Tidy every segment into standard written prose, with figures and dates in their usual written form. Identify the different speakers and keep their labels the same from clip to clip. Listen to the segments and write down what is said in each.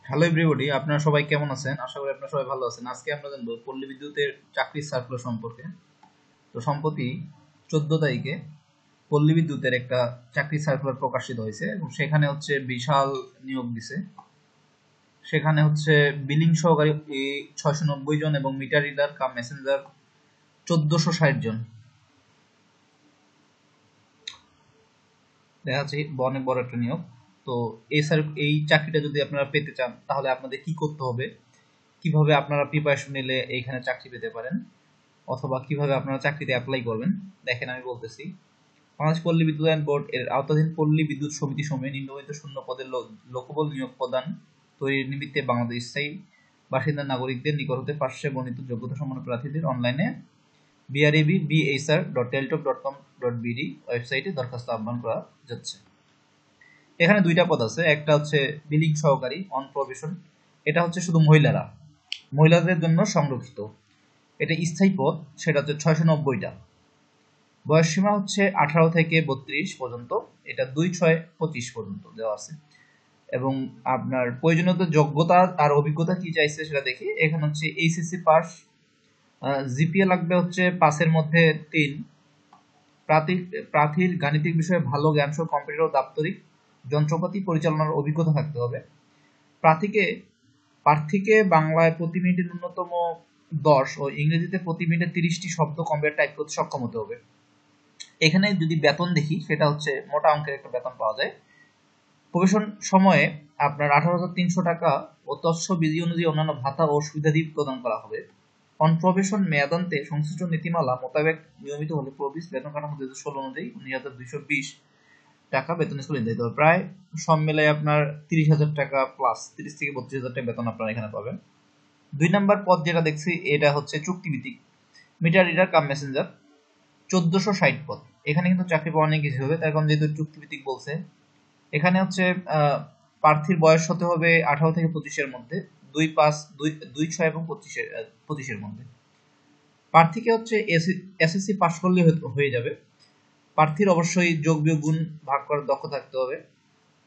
Speaker 1: Hello everybody, আপনারা সবাই কেমন আছেন? আশা করি আপনারা সবাই ভালো আছেন। আজকে আমরা জানবো পল্লী বিদ্যুতের চাকরির সার্কুলার সম্পর্কে। তো সম্প্রতি 14 তারিখে পল্লী বিদ্যুতের একটা চাকরির সার্কুলার প্রকাশিত হয়েছে এবং সেখানে হচ্ছে বিশাল নিয়োগ দিছে। সেখানে হচ্ছে বিলিং সহকারী 690 জন এবং মিটার রিডার কাম মেসেঞ্জার 1460 জন। দেখা যাচ্ছে অনেক বড় একটা নিয়োগ। তো এই চাকরিটা যদি আপনারা পেতে চান তাহলে আপনাদের কি করতে হবে, কিভাবে আপনারা প্রিপারেশন নিলে এইখানে চাকরি পেতে পারেন, অথবা কিভাবে আপনারা চাকরিতে অ্যাপ্লাই করবেন, দেখেন আমি বলতেছি। বাংলাদেশ পল্লী বিদ্যুতায়ন বোর্ড এর আওতাধীন পল্লী বিদ্যুৎ সমিতি সমূহে নিম্নবর্ণিত শূন্য পদের লোকবল নিয়োগ প্রদান তৈরির নিমিত্তে বাংলাদেশ স্থায়ী বাসিন্দা নাগরিকদের নিকট হতে পার্শ্বে বর্ণিত যোগ্যতা সম্পন্ন প্রার্থীদের অনলাইনে brabhr.teltok.com.bd ওয়েবসাইটে দরখাস্ত আহ্বান করা যাচ্ছে। এখানে দুইটা পদ আছে, একটা হচ্ছে বিলিং সহকারী অন প্রভিশন, এটা হচ্ছে শুধু মহিলাদের জন্য সংরক্ষিত। এটা স্থায়ী পদ, সেটা হচ্ছে 690টা। বয়স সীমা হচ্ছে 18 থেকে 32 পর্যন্ত, এটা 2/6/25 পর্যন্ত দেওয়া আছে। এবং আপনার প্রয়োজনীয় যোগ্যতা আর অভিজ্ঞতা কি চাইছে সেটা দেখি। এখানে হচ্ছে এইচএসসি পাস, জিপিএ লাগবে হচ্ছে 5-এর মধ্যে 3। প্রার্থীর গাণিতিক বিষয়ে ভালো জ্ঞান সহ কম্পিউটার ও দাপ্তরিক যন্ত্রপাতি পরিচালনার অভিজ্ঞতা থাকতে হবে। প্রার্থীকে বাংলায় প্রতি মিনিটে ন্যূনতম 10 ও ইংরেজিতে প্রতি মিনিটে 30টি শব্দ কম্পিউটার টাইপ করতে সক্ষম হতে হবে। এখানে যদি বেতন দেখি, সেটা হচ্ছে মোটা অঙ্কের একটা বেতন পাওয়া যায়। প্রবেশন সময়ে আপনার 18,300 টাকা ও তৎস বিধি অনুযায়ী অন্যান্য ভাতা ও সুবিধাদি প্রদান করা হবে। অন প্রবেশন মেয়াদান্তে সংশ্লিষ্ট নীতিমালা মোতাবেক নিয়মিত হলে প্রবিস বেতন কাঠামো 2016 অনুযায়ী 19,220 টাকা বেতন স্কেল নির্ধারিত হবে। প্রায় সব মিলাই আপনার 30,000 টাকা প্লাস 30 থেকে 32,000 টাকা বেতন আপনারা এখানে পাবেন। 2 নম্বর পদ যেটা দেখছি, এটা হচ্ছে চুক্তিভিত্তিক মিটার রিডার কাম মেসেঞ্জার, 1460 পদ। এখানে কিন্তু চাকরি পাওয়া অনেক কিছু হবে, তার কারণ যেহেতু চুক্তিভিত্তিক বলছে। এখানে হচ্ছে প্রার্থীর বয়স হতে হবে 18 থেকে 25-এর মধ্যে, 2/5 এবং 25-এর মধ্যে। প্রার্থীকে হচ্ছে এসএসসি পাশ করলে হয়ে যাবে। প্রার্থীর অবশ্যই যোগ বিয়োগ গুণ ভাগ করার দক্ষ থাকতে হবে,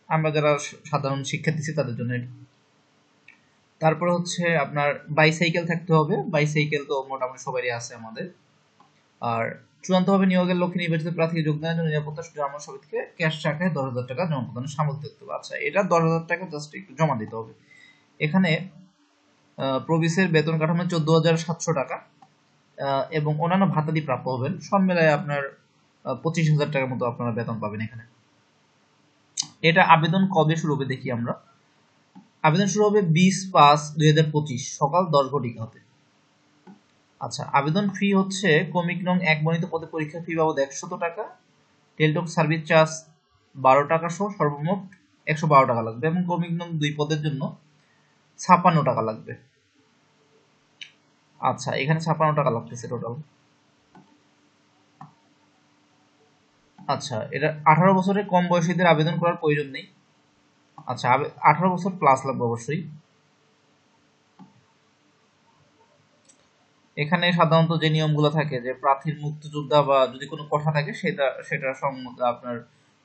Speaker 1: আমরা যারা সাধারণ শিক্ষার্থী তাদের জন্য। তারপরে হচ্ছে আপনার বাইসাইকেল থাকতে হবে, বাইসাইকেল তো মোটামুটি সবারই আছে আমাদের। আর চূড়ান্তভাবে নিয়োগের লক্ষ্যে নির্বাচিত প্রার্থী যোগদানের জন্য নিরাপত্তা জমা সমিতি থেকে ক্যাশ টাকায় 10,000 টাকা জমা প্রদানের সামর্থ্য থাকতে হবে। আচ্ছা, এটা 10,000 টাকা জাস্ট একটু জমা দিতে হবে। এখানে প্রবিসের বেতন কাঠামো 14,700 টাকা এবং অন্যান্য ভাতাদি প্রাপ্য হবেন। সব মিলায় আপনার 25,000 টাকার মতো আপনারা বেতন পাবেন এখানে। এটা আবেদন কবে শুরু হবে দেখি আমরা। আবেদন শুরু হবে 20/5/2025 সকাল 10 ঘটিকা হতে। আচ্ছা, আবেদন ফি হচ্ছে ক্রমিক নং 1 বর্ণিত পদে পরীক্ষা ফি বাবদ 100 টাকা, টেলটক সার্ভিস চার্জ 12 টাকা সহ সর্বমোট 112 টাকা লাগবে এবং ক্রমিক নং 2 পদের জন্য 56 টাকা লাগবে। আচ্ছা, এখানে 56 টাকা লাগতেছে টোটাল। আচ্ছা, এটা 18 বছরের কম বয়সীদের আবেদন করার প্রয়োজন নেই। আচ্ছা, 18 বছর প্লাস লাগবে অবশ্যই। এখানে সাধারণত যে নিয়মগুলো থাকে, যে প্রার্থীর মুক্তিযোদ্ধা বা যদি কোনো কথা থাকে সেটা সম্মত আপনার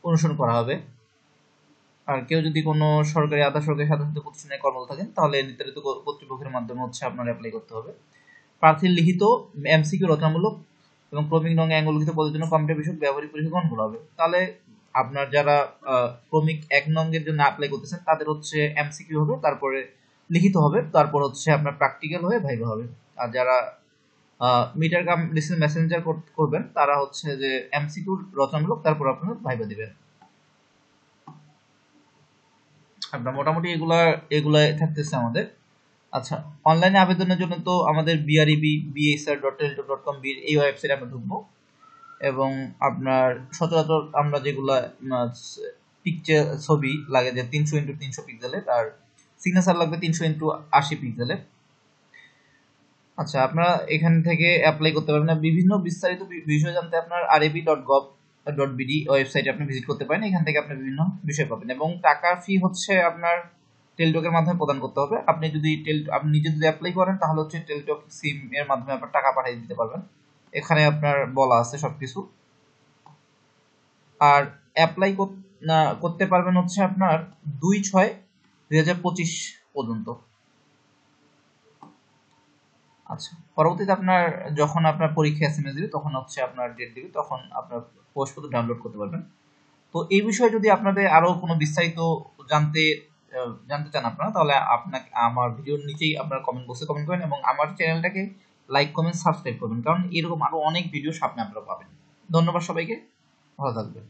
Speaker 1: অনুসরণ করা হবে। আর কেউ যদি কোনো সরকারি আধা সরকারি স্বায়ত্তশাসিত প্রতিষ্ঠানে কর্মরত থাকেন তাহলে নির্ধারিত কর্তৃপক্ষের মাধ্যমে হচ্ছে আপনার অ্যাপ্লাই করতে হবে। প্রার্থীর লিখিত এমসিকিউ রচনামূলক এবং ক্রমিক নং অ্যাঙ্গলিখিত পদের জন্য কম্পিউটার বিষয়ক ব্যবহারিক পরীক্ষা গ্রহণ করা হবে। তাহলে আপনার যারা ক্রমিক 1 নংয়ের জন্য অ্যাপ্লাই করতেছেন তাদের হচ্ছে এমসিকিউ হবে, তারপরে লিখিত হবে, তারপর হচ্ছে আপনার প্র্যাকটিক্যাল হয়ে ভাইভা হবে। আর যারা মিটার কাম ডিসিশন মেসেঞ্জার করবেন তারা হচ্ছে যে এমসিকিউ রচনামূলক, তারপর আপনারা ভাইভা দিবেন। আপনার মোটামুটি এগুলা থাকতেছে আমাদের। আচ্ছা, অনলাইনে আবেদনের জন্য তো আমাদের brabhr.teltok.com এই ওয়েবসাইটে আমরা ঢুকবো এবং আপনার সচরাচর আমরা যেগুলা পিকচার ছবি লাগে যে 300x300 পিক্সেলের, আর সিগনেচার লাগবে 300x80 পিক্সেলের। আচ্ছা, আপনারা এখান থেকে অ্যাপ্লাই করতে পারবেন। বিভিন্ন বিস্তারিত বিষয় জানতে আপনার rab.gov.bd ওয়েবসাইটে আপনি ভিজিট করতে পারেন। এখান থেকে আপনি বিভিন্ন বিষয় পাবেন এবং টাকা ফি হচ্ছে আপনার টেলটকের মাধ্যমে প্রদান করতে হবে। আপনি নিজে যদি অ্যাপ্লাই করেন তাহলে হচ্ছে টেলটক সিম এর মাধ্যমে আপনার টাকা পাঠিয়ে দিতে পারবেন। এখানে আপনার বলা আছে সবকিছু। আর অ্যাপ্লাই করতে পারবেন হচ্ছে আপনার 2/6/2025 পর্যন্ত। আচ্ছা, পরবর্তীতে আপনার যখন আপনার পরীক্ষা এসএমএস দিবে তখন হচ্ছে আপনার ডেট দিবে, তখন আপনার প্রবেশপত্র ডাউনলোড করতে পারবেন। তো এই বিষয়ে যদি আপনাদের আরো কোনো বিস্তারিত জানতে জানতে চান আপনারা, তাহলে আপনাকে আমার ভিডিওর নিচেই আপনারা কমেন্ট বক্সে কমেন্ট করেন এবং আমার চ্যানেলটাকে লাইক কমেন্ট সাবস্ক্রাইব করবেন, কারণ এরকম আরো অনেক ভিডিও সামনে আপনারা পাবেন। ধন্যবাদ সবাইকে, ভালো থাকবেন।